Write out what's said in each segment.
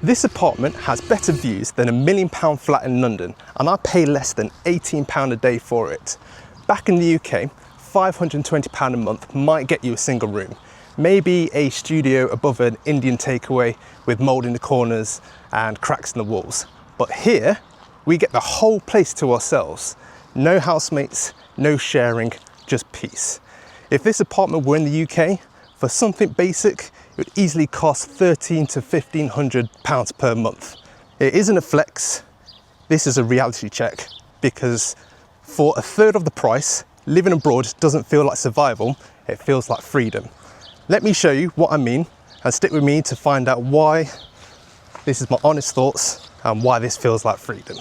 This apartment has better views than £1 million flat in London, and I pay less than £18 a day for it. Back in the UK, £520 a month might get you a single room. Maybe a studio above an Indian takeaway with mould in the corners and cracks in the walls. But here, we get the whole place to ourselves. No housemates, no sharing, just peace. If this apartment were in the UK, for something basic, it would easily cost £1,300 to £1,500 per month. It isn't a flex, this is a reality check, because for a third of the price, living abroad doesn't feel like survival, it feels like freedom. Let me show you what I mean, and stick with me to find out why. This is my honest thoughts and why this feels like freedom.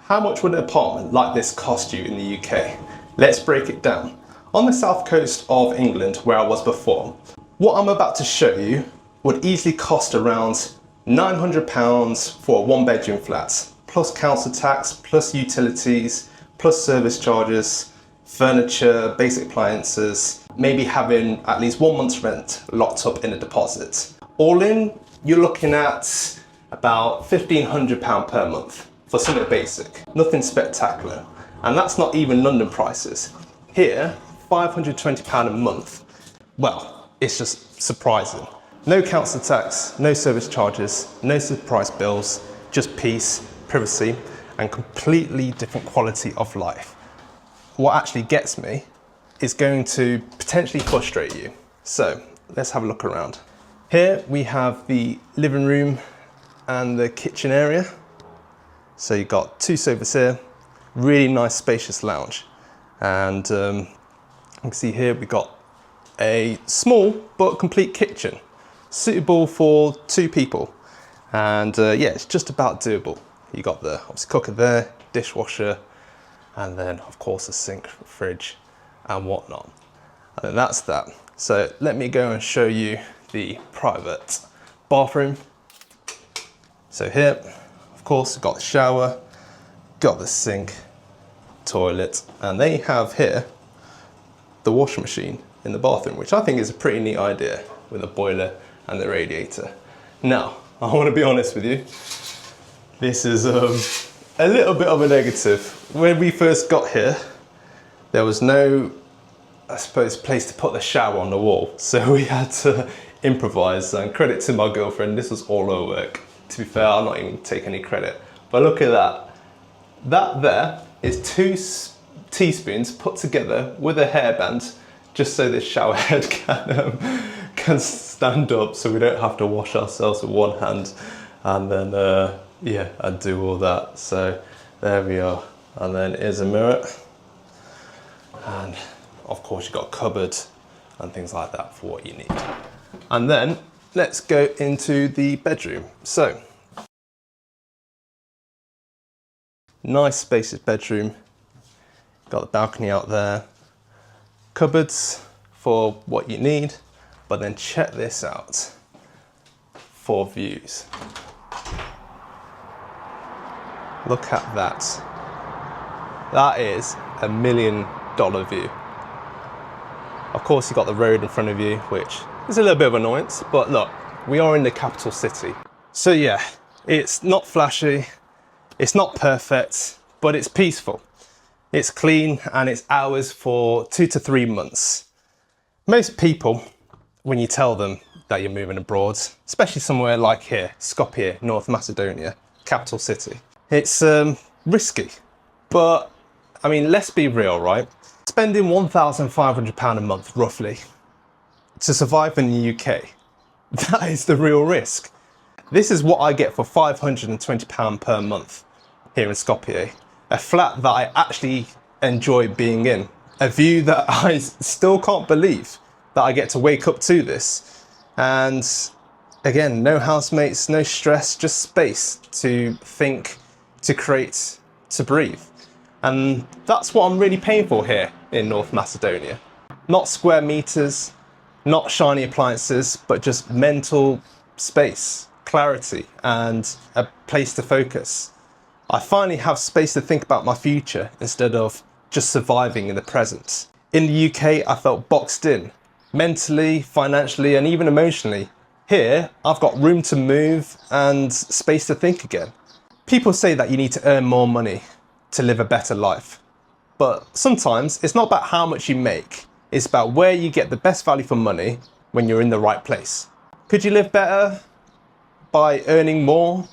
How much would an apartment like this cost you in the UK? Let's break it down. On the south coast of England, where I was before, what I'm about to show you would easily cost around £900 for a 1-bedroom flat, plus council tax, plus utilities, plus service charges, furniture, basic appliances, maybe having at least 1 month's rent locked up in a deposit. All in, you're looking at about £1,500 per month for something basic, nothing spectacular. And that's not even London prices. Here, £520 a month, well, it's just surprising. No council tax, no service charges, no surprise bills, just peace, privacy, and completely different quality of life. What actually gets me is going to potentially frustrate you. So let's have a look around. Here we have the living room and the kitchen area. So you've got 2 sofas here, really nice spacious lounge. And you can see here we've got a small but complete kitchen, suitable for 2 people. And yeah, it's just about doable. You got the obviously cooker there, dishwasher, and then of course a sink, fridge and whatnot. And then that's that. So let me go and show you the private bathroom. So here, of course, you've got the shower, got the sink, toilet, and they have here the washing machine in the bathroom, which I think is a pretty neat idea with a boiler and the radiator. Now, I want to be honest with you. This is a little bit of a negative. When we first got here, there was no, I suppose, place to put the shower on the wall. So we had to improvise, and credit to my girlfriend, this was all her work. To be fair, I'll not even take any credit. But look at that. That there is 2 teaspoons put together with a hairband, just so this shower head can stand up, so we don't have to wash ourselves with one hand and then yeah, and do all that. So there we are. And then here's a mirror, and of course you've got a cupboard and things like that for what you need. And then let's go into the bedroom. So nice spacious bedroom, got the balcony out there, cupboards for what you need, but then check this out for views. Look at that. That is $1 million view. Of course, you've got the road in front of you, which is a little bit of annoyance, but look, we are in the capital city. So yeah, it's not flashy, it's not perfect, but it's peaceful. It's clean, and it's ours for 2 to 3 months. Most people, when you tell them that you're moving abroad, especially somewhere like here, Skopje, North Macedonia, capital city, it's risky. But I mean, let's be real, right? Spending £1,500 a month, roughly, to survive in the UK, that is the real risk. This is what I get for £520 per month here in Skopje. A flat that I actually enjoy being in. A view that I still can't believe that I get to wake up to this. And again, no housemates, no stress, just space to think, to create, to breathe. And that's what I'm really paying for here in North Macedonia. Not square meters, not shiny appliances, but just mental space, clarity, and a place to focus. I finally have space to think about my future instead of just surviving in the present. In the UK, I felt boxed in, mentally, financially, and even emotionally. Here, I've got room to move and space to think again. People say that you need to earn more money to live a better life. But sometimes it's not about how much you make, it's about where you get the best value for money when you're in the right place. Could you live better by earning more,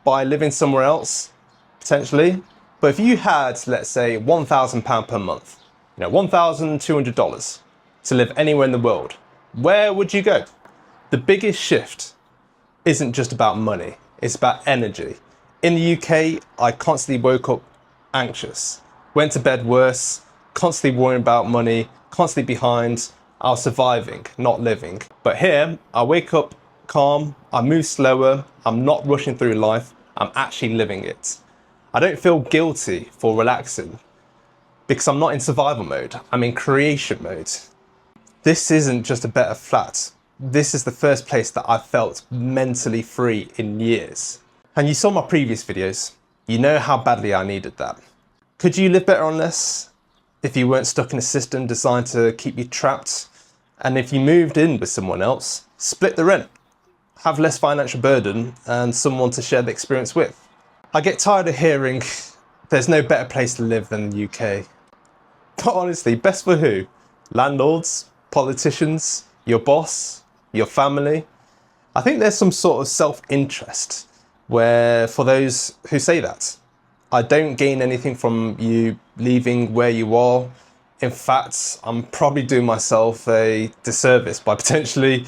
by living somewhere else? Potentially. But if you had, let's say, £1,000 per month, $1,200 to live anywhere in the world, where would you go? The biggest shift isn't just about money, it's about energy. In the UK, I constantly woke up anxious, went to bed worse, constantly worrying about money, constantly behind. I was surviving, not living. But here, I wake up calm, I move slower, I'm not rushing through life, I'm actually living it. I don't feel guilty for relaxing because I'm not in survival mode, I'm in creation mode. This isn't just a better flat. This is the first place that I've felt mentally free in years. And you saw my previous videos, you know how badly I needed that. Could you live better on less if you weren't stuck in a system designed to keep you trapped? And if you moved in with someone else, split the rent, have less financial burden and someone to share the experience with. I get tired of hearing there's no better place to live than the UK. But honestly, best for who? Landlords? Politicians? Your boss? Your family? I think there's some sort of self-interest where for those who say that. I don't gain anything from you leaving where you are. In fact, I'm probably doing myself a disservice by potentially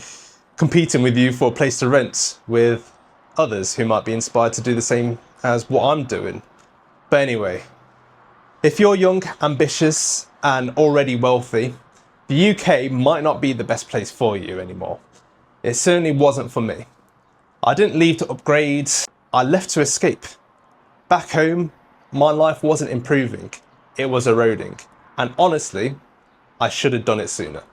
competing with you for a place to rent with others who might be inspired to do the same as what I'm doing. But anyway, if you're young, ambitious and already wealthy, the UK might not be the best place for you anymore. It certainly wasn't for me. I didn't leave to upgrade, I left to escape. Back home, my life wasn't improving, it was eroding. And honestly, I should have done it sooner.